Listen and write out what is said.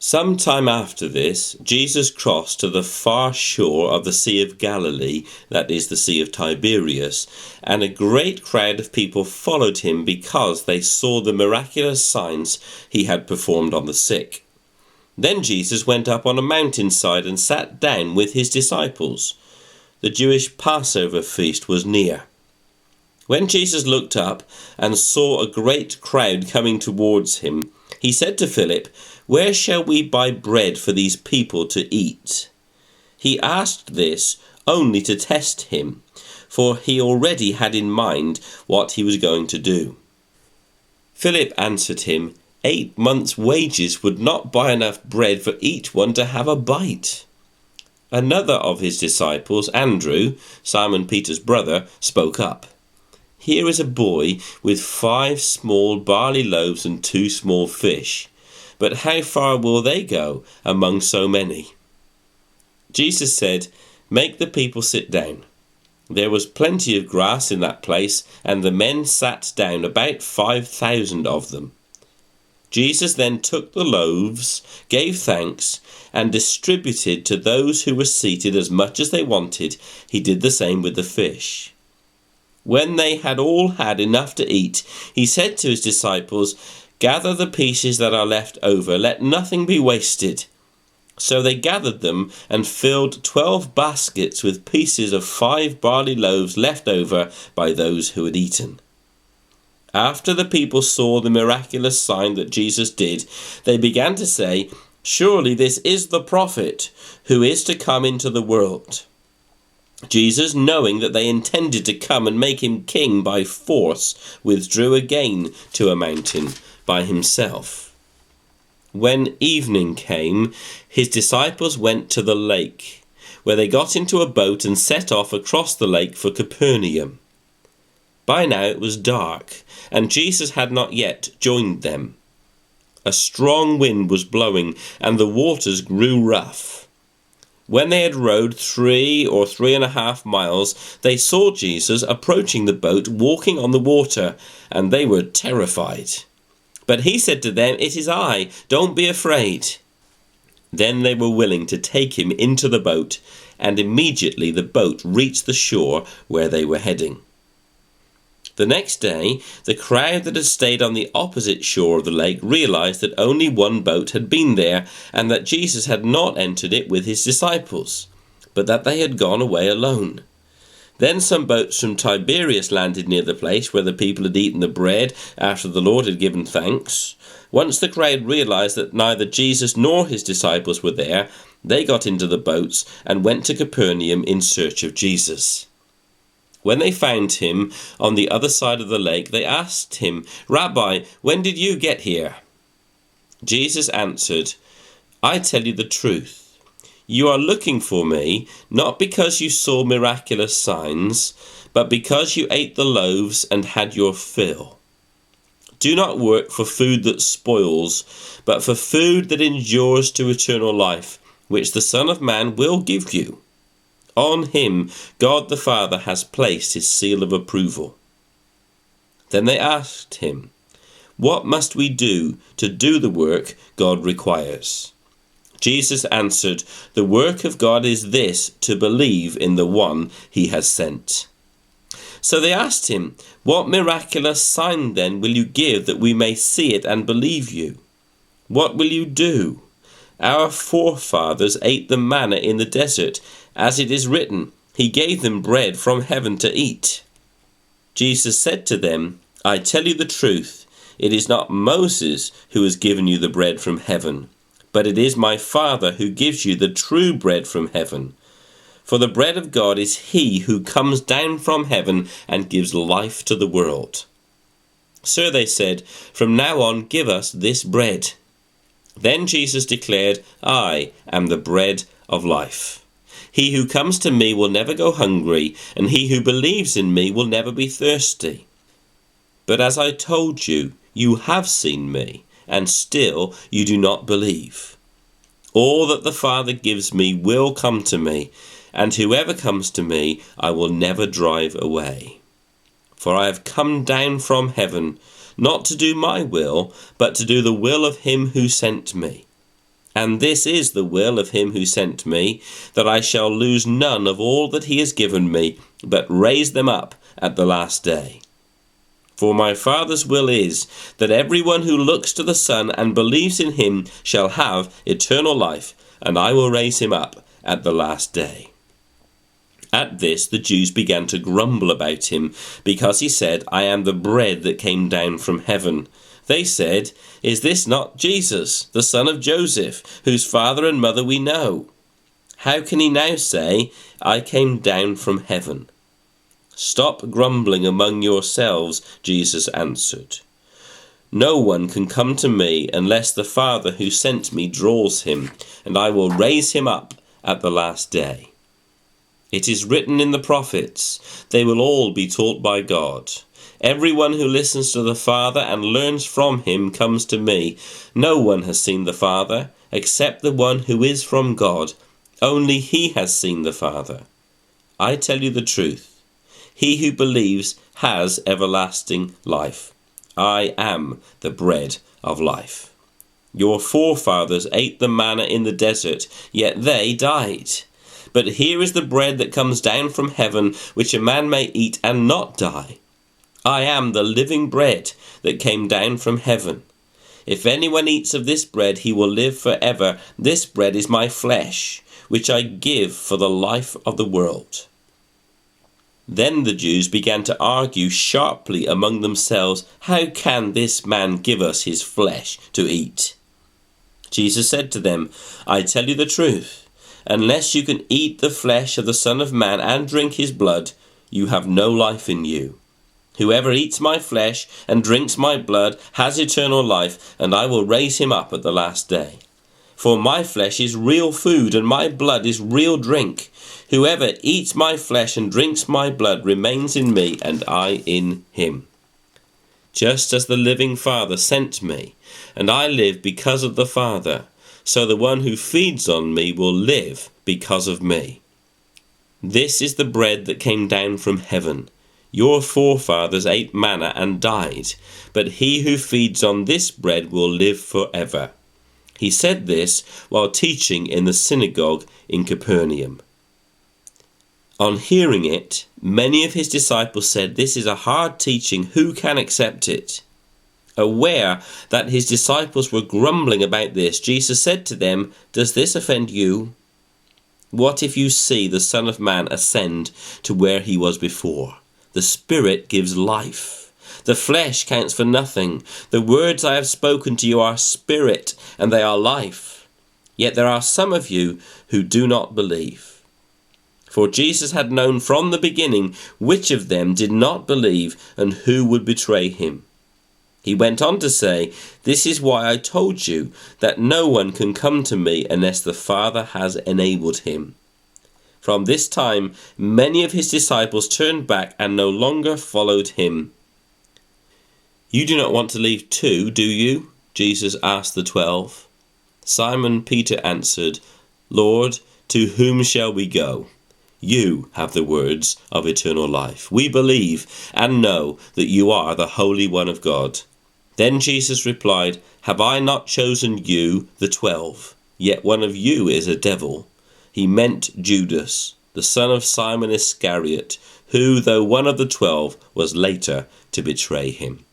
Some time after this, Jesus crossed to the far shore of the Sea of Galilee, that is the Sea of Tiberias, and a great crowd of people followed him because they saw the miraculous signs he had performed on the sick. Then Jesus went up on a mountainside and sat down with his disciples. The Jewish Passover feast was near. When Jesus looked up and saw a great crowd coming towards him, he said to Philip, "Where shall we buy bread for these people to eat?" He asked this only to test him, for he already had in mind what he was going to do. Philip answered him, 8 months' wages would not buy enough bread for each one to have a bite. Another of his disciples, Andrew, Simon Peter's brother, spoke up. "Here is a boy with 5 small barley loaves and 2 small fish. But how far will they go among so many?" Jesus said, "Make the people sit down." There was plenty of grass in that place, and the men sat down, about 5,000 of them. Jesus then took the loaves, gave thanks, and distributed to those who were seated as much as they wanted. He did the same with the fish. When they had all had enough to eat, he said to his disciples, "Gather the pieces that are left over, let nothing be wasted." So they gathered them and filled 12 baskets with pieces of 5 barley loaves left over by those who had eaten. After the people saw the miraculous sign that Jesus did, they began to say, "Surely this is the prophet who is to come into the world." Jesus, knowing that they intended to come and make him king by force, withdrew again to a mountain by himself. When evening came, his disciples went to the lake, where they got into a boat and set off across the lake for Capernaum. By now it was dark, and Jesus had not yet joined them. A strong wind was blowing, and the waters grew rough. When they had rowed 3 or 3.5 miles, they saw Jesus approaching the boat, walking on the water, and they were terrified. But he said to them, "It is I, don't be afraid." Then they were willing to take him into the boat, and immediately the boat reached the shore where they were heading. The next day, the crowd that had stayed on the opposite shore of the lake realized that only one boat had been there, and that Jesus had not entered it with his disciples, but that they had gone away alone. Then some boats from Tiberias landed near the place where the people had eaten the bread after the Lord had given thanks. Once the crowd realized that neither Jesus nor his disciples were there, they got into the boats and went to Capernaum in search of Jesus. When they found him on the other side of the lake, they asked him, "Rabbi, when did you get here?" Jesus answered, "I tell you the truth. You are looking for me, not because you saw miraculous signs, but because you ate the loaves and had your fill. Do not work for food that spoils, but for food that endures to eternal life, which the Son of Man will give you. On him God the Father has placed his seal of approval." Then they asked him, "What must we do to do the work God requires?" Jesus answered, "The work of God is this, to believe in the one he has sent." So they asked him, "What miraculous sign then will you give that we may see it and believe you? What will you do? Our forefathers ate the manna in the desert, as it is written, 'He gave them bread from heaven to eat.'" Jesus said to them, "I tell you the truth, it is not Moses who has given you the bread from heaven, but it is my Father who gives you the true bread from heaven. For the bread of God is he who comes down from heaven and gives life to the world." "Sir," they said, "from now on give us this bread." Then Jesus declared, "I am the bread of life. He who comes to me will never go hungry, and he who believes in me will never be thirsty. But as I told you, you have seen me, and still you do not believe. All that the Father gives me will come to me, and whoever comes to me I will never drive away. For I have come down from heaven, not to do my will, but to do the will of him who sent me. And this is the will of him who sent me, that I shall lose none of all that he has given me, but raise them up at the last day. For my Father's will is that everyone who looks to the Son and believes in him shall have eternal life, and I will raise him up at the last day." At this the Jews began to grumble about him, because he said, "I am the bread that came down from heaven." They said, "Is this not Jesus, the son of Joseph, whose father and mother we know? How can he now say, 'I came down from heaven'?" "Stop grumbling among yourselves," Jesus answered. "No one can come to me unless the Father who sent me draws him, and I will raise him up at the last day. It is written in the prophets, they will all be taught by God. Everyone who listens to the Father and learns from him comes to me. No one has seen the Father except the one who is from God. Only he has seen the Father. I tell you the truth. He who believes has everlasting life. I am the bread of life. Your forefathers ate the manna in the desert, yet they died. But here is the bread that comes down from heaven, which a man may eat and not die. I am the living bread that came down from heaven. If anyone eats of this bread, he will live forever. This bread is my flesh, which I give for the life of the world." Then the Jews began to argue sharply among themselves, "How can this man give us his flesh to eat?" Jesus said to them, "I tell you the truth. Unless you can eat the flesh of the Son of Man and drink his blood, you have no life in you. Whoever eats my flesh and drinks my blood has eternal life, and I will raise him up at the last day. For my flesh is real food, and my blood is real drink. Whoever eats my flesh and drinks my blood remains in me, and I in him. Just as the living Father sent me, and I live because of the Father, so the one who feeds on me will live because of me. This is the bread that came down from heaven. Your forefathers ate manna and died, but he who feeds on this bread will live forever." He said this while teaching in the synagogue in Capernaum. On hearing it, many of his disciples said, "This is a hard teaching. Who can accept it?" Aware that his disciples were grumbling about this, Jesus said to them, "Does this offend you? What if you see the Son of Man ascend to where he was before? The Spirit gives life. The flesh counts for nothing. The words I have spoken to you are spirit, and they are life. Yet there are some of you who do not believe." For Jesus had known from the beginning which of them did not believe and who would betray him. He went on to say, "This is why I told you that no one can come to me unless the Father has enabled him." From this time, many of his disciples turned back and no longer followed him. "You do not want to leave too, do you?" Jesus asked the 12. Simon Peter answered, "Lord, to whom shall we go? You have the words of eternal life. We believe and know that you are the Holy One of God." Then Jesus replied, "Have I not chosen you, the 12? Yet one of you is a devil." He meant Judas, the son of Simon Iscariot, who, though one of the 12, was later to betray him.